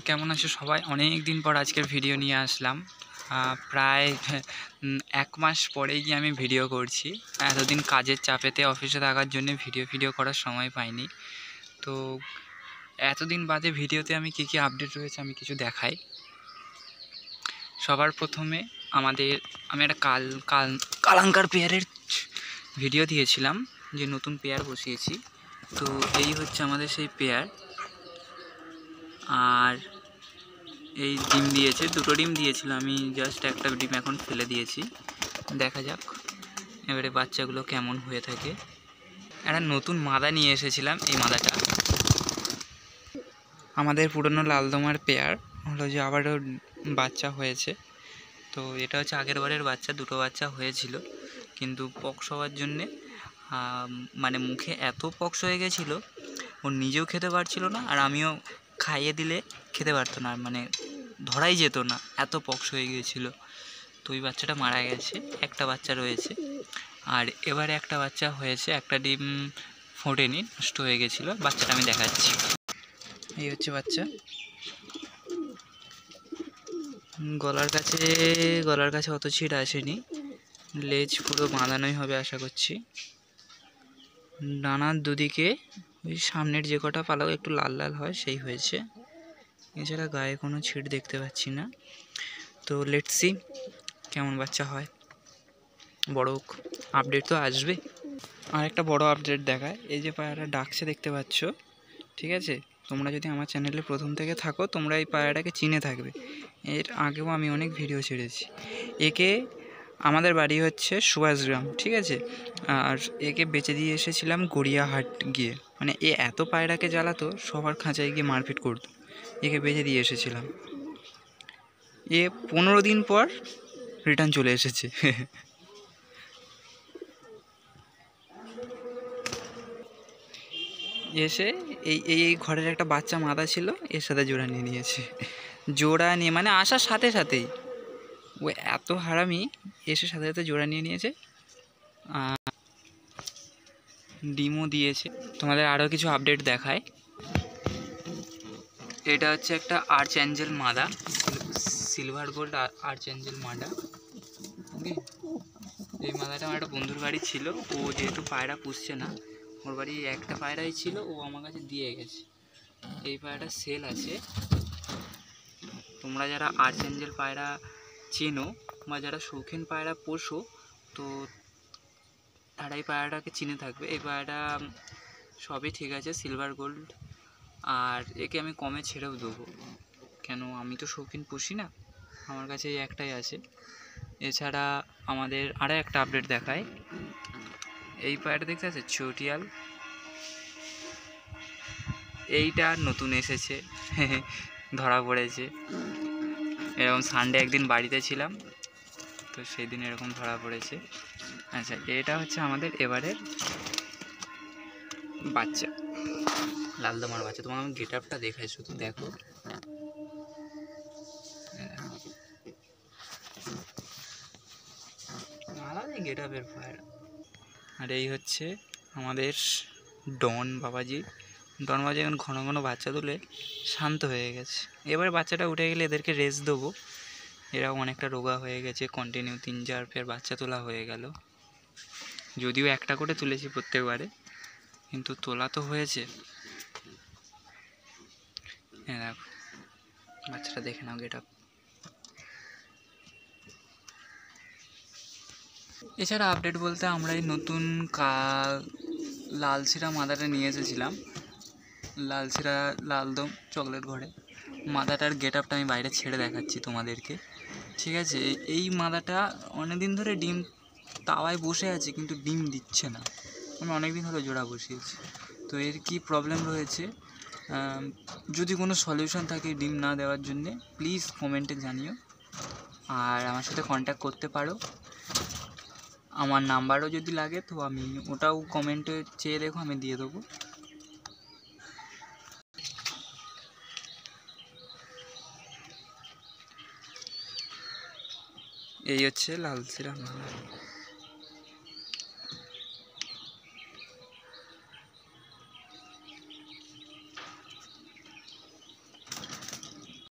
কেমন আছো সবাই? অনেক দিন পর আজকের ভিডিও নিয়ে আসলাম। প্রায় ১ মাস পরেই গিয়ে আমি ভিডিও করছি। এতদিন কাজের চাপেতে অফিসে থাকার জন্য ভিডিও করার সময় পাইনি। তো এতদিন বাদে ভিডিওতে আমি কী আপডেট রয়েছে আমি কিছু দেখাই। সবার প্রথমে আমি একটা কালাঙ্কার পেয়ারের ভিডিও দিয়েছিলাম যে নতুন পেয়ার বসিয়েছি। তো এই হচ্ছে আমাদের সেই পেয়ার। আর এই ডিম দিয়েছে, 2টো ডিম দিয়েছিল, আমি জাস্ট একটা ডিম এখন ফেলে দিয়েছি। দেখা যাক এবারে বাচ্চাগুলো কেমন হয়ে থাকে। একটা নতুন মাদা নিয়ে এসেছিলাম। এই মাদাটা আমাদের পুরনো লালদমার পেয়ার হলো যে আবারও বাচ্চা হয়েছে। তো এটা হচ্ছে আগের বারের বাচ্চা, 2টো বাচ্চা হয়েছিল, কিন্তু পক্স হওয়ার জন্যে মানে মুখে এত পক্স হয়ে গেছিলো ও নিজেও খেতে পারছিল না, আর আমিও খাইয়ে দিলে খেতে পারতো না, মানে ধরাই যেত না, এত পক্স হয়ে গিয়েছিল। তো ওই বাচ্চাটা মারা গেছে, একটা বাচ্চা রয়েছে। আর এবারে একটা বাচ্চা হয়েছে, একটা ডিম ফোটেনি, নষ্ট হয়ে গেছিলো। বাচ্চাটা আমি দেখাচ্ছি। এই হচ্ছে বাচ্চা। গলার কাছে অত ছিট আসেনি, লেজ পুরো বাঁধানোই হবে আশা করছি। ডানার দুদিকে ওই সামনের যে কটা পালক একটু লাল লাল হয় সেই হয়েছে, এছাড়া গায়ে কোনো ছিট দেখতে পাচ্ছি না। তো লেটস সি কেমন বাচ্চা হয়, বড় আপডেট তো আসবে। আর একটা বড় আপডেট দেখায়, এই যে পায়রাটা ডাকছে দেখতে পাচ্ছ, ঠিক আছে? তোমরা যদি আমার চ্যানেলে প্রথম থেকে থাকো তোমরা এই পায়রাটাকে চিনে থাকবে, এর আগেও আমি অনেক ভিডিও ছেড়েছি। একে আমাদের বাড়ি হচ্ছে সুভাষগ্রাম, ঠিক আছে? আর একে বেচে দিয়ে এসেছিলাম গড়িয়াহাট গিয়ে, মানে এ এত পায়রাকে জ্বালাতো, সবার খাঁচায় গিয়ে মারপিট করতো। একে বেচে দিয়ে এসেছিলাম, এ 15 দিন পর রিটার্ন চলে এসেছে। এসে এই ঘরের একটা বাচ্চা মাদা ছিল, এর সাথে জোড়া নিয়ে নিয়েছে। জোড়া নিয়ে মানে আসার সাথে সাথেই ও এত হারামি, এসে সাথে সাথে জোড়া নিয়ে নিয়েছে, ডিমও দিয়েছে। তোমাদের আরও কিছু আপডেট দেখায়। এটা হচ্ছে একটা আর্চ অ্যাঞ্জেল মাদা, সিলভার গোল্ড আর্চ অ্যাঞ্জেল মাদা। ওকে, এই মাদাটা আমার একটা বন্ধুর বাড়ি ছিল, ও যেহেতু পায়রা পুষছে না, ওর বাড়ি একটা পায়রাই ছিল, ও আমার কাছে দিয়ে গেছে। এই পায়রাটা সেল আছে। তোমরা যারা আর্চ অ্যাঞ্জেল পায়রা চেনো বা যারা শৌখিন পায়রা পোষো, তো তারা এই পায়রাটাকে চিনে থাকবে। এই পায়রাটা সবই ঠিক আছে, সিলভার গোল্ড, আর একে আমি কমে ছেড়েও দেবো, কেন আমি তো শৌখিন পুষি না, আমার কাছে এই একটাই আছে। এছাড়া আমাদের আরও একটা আপডেট দেখায়। এই পায়রাটা দেখতে আছে, চটিয়াল, এইটা নতুন এসেছে, ধরা পড়েছে। এরকম সানডে একদিন বাড়িতে ছিলাম, তো সেই দিন এরকম ধরা পড়েছে। আচ্ছা, এটা হচ্ছে আমাদের এবারের বাচ্চা, লালদমার বাচ্চা। তোমার আমি গেট আপটা দেখাই, শুধু দেখো, আলাদা গেট আপের পায়রা। আর এই হচ্ছে আমাদের ডন বাবাজি এখন ঘন ঘন বাচ্চা তুলে শান্ত হয়ে গেছে। এবারে বাচ্চাটা উঠে গেলে এদেরকে রেস্ট দেবো, এরাও অনেকটা রোগা হয়ে গেছে, কন্টিনিউ 3-4 ফের বাচ্চা তোলা হয়ে গেল। যদিও একটা করে তুলেছি প্রত্যেকবারে, কিন্তু তোলা তো হয়েছে। হ্যাঁ দেখো বাচ্চাটা, দেখে নাও গেট আপ। এছাড়া আপডেট বলতে আমরা এই নতুন লালশিরা মাদাটা নিয়ে এসেছিলাম, লালশিরা লালদম চকলেট ঘরে। মাদাটার গেট আপটা আমি বাইরে ছেড়ে দেখাচ্ছি তোমাদেরকে, ঠিক আছে? এই মাদাটা অনেকদিন ধরে ডিম তাওয়ায় বসে আছে, কিন্তু ডিম দিচ্ছে না। আমি অনেকদিন হলো জোড়া বসিয়েছি, তো এর কি প্রবলেম রয়েছে, যদি কোনো সলিউশন থাকে ডিম না দেওয়ার জন্যে, প্লিজ কমেন্টে জানিও। আর আমার সাথে কন্ট্যাক্ট করতে পারো, আমার নাম্বারও যদি লাগে তো আমি ওটাও কমেন্টে চেয়ে দেখো, আমি দিয়ে দেবো। এই হচ্ছে লালশিরা মাদা।